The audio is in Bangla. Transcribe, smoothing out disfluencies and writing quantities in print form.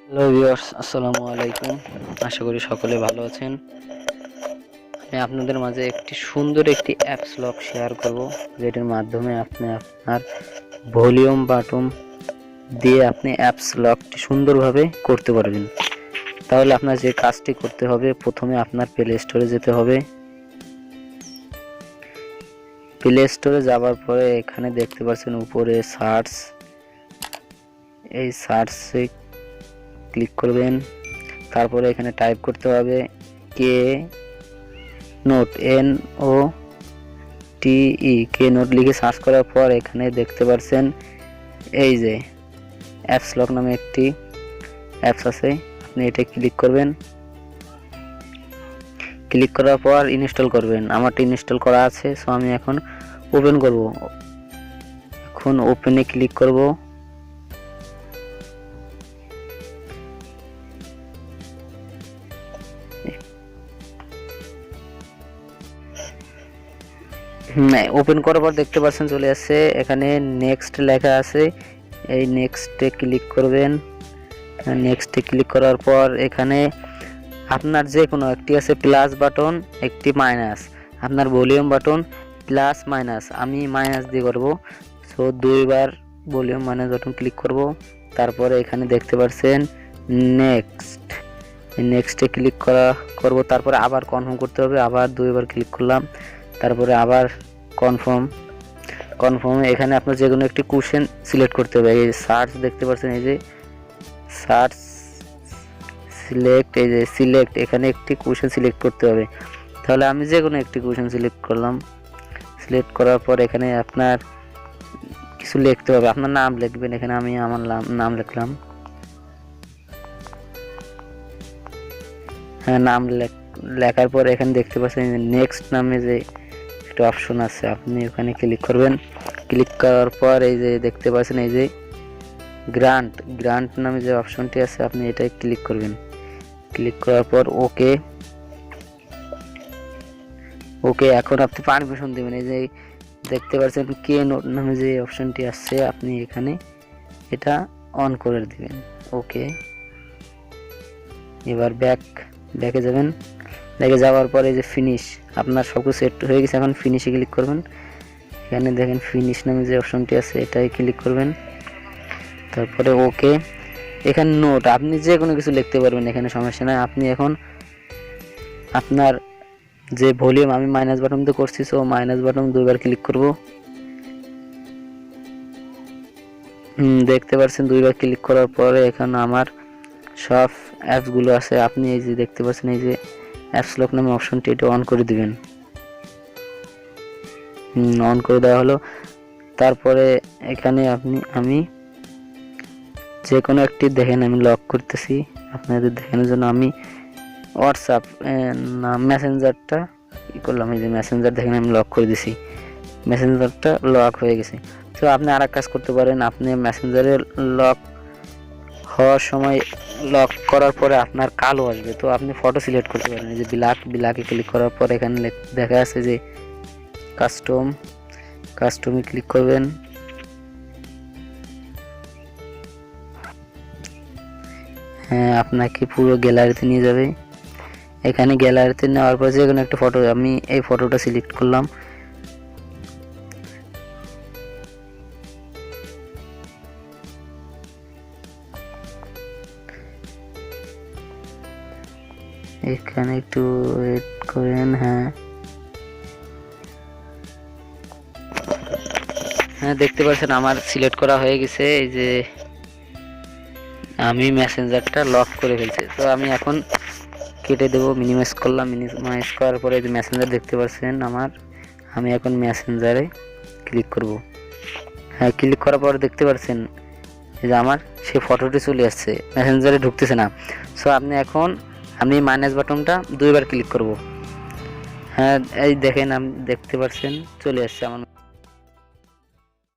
হ্যালো ভিউয়ার্স, আসসালামু আলাইকুম। আশা করি সকলে ভালো আছেন। আমি আপনাদের মাঝে একটি সুন্দর একটি অ্যাপস লক শেয়ার করব, যেটার মাধ্যমে আপনি আপনার ভলিউম বাটন দিয়ে আপনি অ্যাপস লকটি সুন্দরভাবে করতে পারবেন। তাহলে আপনার যে কাজটি করতে হবে, প্রথমে আপনার প্লে স্টোরে যেতে হবে। প্লে স্টোরে যাওয়ার পরে এখানে দেখতে পাচ্ছেন উপরে সার্চ, এই সার্চে ক্লিক করবেন। তারপরে এখানে টাইপ করতে হবে কে নোট, NOTE, কে নোট লিখে সার্চ করার পর এখানে দেখতে পাচ্ছেন এই যে অ্যাপস লক নামে একটি অ্যাপস আছে, আপনি এটা ক্লিক করবেন। ক্লিক করার পর ইনস্টল করবেন। আমারটা ইনস্টল করা আছে, সো আমি এখন ওপেন করব। এখন ওপেনে ক্লিক করব। ওপেন করার পর দেখতে পাচ্ছেন চলে আসছে, এখানে নেক্সট লেখা আছে, এই নেক্সটে ক্লিক করবেন। নেক্সটে ক্লিক করার পর এখানে আপনার যে কোনো একটি আছে প্লাস বাটন, একটি মাইনাস, আপনার ভলিউম বাটন প্লাস মাইনাস, আমি মাইনাস দিয়ে করব। সো দুইবার ভলিউম মাইনাস বাটন ক্লিক করব। তারপরে এখানে দেখতে পাচ্ছেন নেক্সটে ক্লিক করব। তারপরে আবার কনফার্ম করতে হবে, আবার দুইবার ক্লিক করলাম। তারপরে আবার কনফার্ম এখানে আপনার যে কোনো একটি কোশ্চেন সিলেক্ট করতে হবে। এই সার্চ দেখতে পাচ্ছেন, এই যে সার্চ সিলেক্ট, এই যে সিলেক্ট, এখানে একটি কোশ্চেন সিলেক্ট করতে হবে। তাহলে আমি যে কোনো একটি কোশ্চেন সিলেক্ট করলাম। সিলেক্ট করার পর এখানে আপনার কিছু লিখতে হবে, আপনার নাম লিখবেন। এখানে আমি আমার নাম লিখলাম। হ্যাঁ, নাম লেখার পর এখানে দেখতে পাচ্ছেন নেক্সট নামে যে একটা অপশন আছে, আপনি ওখানে ক্লিক করবেন। ক্লিক করার পর এই যে দেখতে পাচ্ছেন এই যে গ্রান্ট নামে যে অপশনটি আছে, আপনি এটাই ক্লিক করবেন। ক্লিক করার পর ওকে। এখন আপনি পারমিশন দেবেন। এই যে দেখতে পাচ্ছেন কে নোট নামে যে অপশনটি আছে, আপনি এখানে এটা অন করে দিবেন। ওকে, এবার ব্যাকে যাবেন। ব্যাকে যাওয়ার পরে এই যে ফিনিশ, আপনার সবকিছু সেট হয়ে গেছে। এখন ফিনিশে ক্লিক করবেন। এখানে দেখেন ফিনিশ নামে যে অপশনটি আছে, এটাই ক্লিক করবেন। তারপরে ওকে। এখানে নোট, আপনি যে কোনো কিছু লিখতে পারবেন, এখানে সমস্যা নাই। আপনি এখন আপনার যে ভলিউম, আমি মাইনাস বাটন তো করছি, সো মাইনাস বাটন দুইবার ক্লিক করব। দেখতে পাচ্ছেন দুইবার ক্লিক করার পরে এখানে আমার সব অ্যাপসগুলো আছে। আপনি এই যে দেখতে পাচ্ছেন এই যে অ্যাপস লক নামে অপশনটি, এটা অন করে দিবেন। অন করে দেওয়া হলো। তারপরে এখানে আমি যে কোনো একটি দেখেন আমি লক করতেছি আপনাদের দেখানোর জন্য। আমি হোয়াটসঅ্যাপ না মেসেঞ্জারটা কি করলাম, এই যে মেসেঞ্জার দেখেন আমি লক করে দিছি, মেসেঞ্জারটা লক হয়ে গেছে। তো আপনি আর এক কাজ করতে পারেন, আপনি মেসেঞ্জারে লক হওয়ার সময় লক করার পরে আপনার কালো আসবে, তো আপনি ফটো সিলেক্ট করতে পারেন। এই যে ব্ল্যাকে ক্লিক করার পর এখানে দেখা আছে যে কাস্টমে ক্লিক করবেন। হ্যাঁ, আপনাকে পুরো গ্যালারিতে নিয়ে যাবে। এখানে গ্যালারিতে নেওয়ার পর যে কোনো একটা ফটো, আমি এই ফটোটা সিলেক্ট করলাম। এখানে একটু ওয়েট করেন। হ্যাঁ, দেখতে পাচ্ছেন আমার সিলেক্ট করা হয়ে গেছে। এই যে আমি মেসেঞ্জারটা লক করে ফেলছি, তো আমি এখন কেটে দেবো। মিনিমাইজ করলাম। মিনিমাইজ করার পরে যে মেসেঞ্জার দেখতে পাচ্ছেন আমার, আমি এখন মেসেঞ্জারে ক্লিক করব। হ্যাঁ, ক্লিক করার পর দেখতে পাচ্ছেন যে আমার সেই ফটোটি চলে আসছে, মেসেঞ্জারে ঢুকতেছে না। সো আমি মাইনাস বাটনটা দুইবার ক্লিক করব। হ্যাঁ, এই দেখেন, আমি দেখতে পাচ্ছেন চলে আসছে আমার।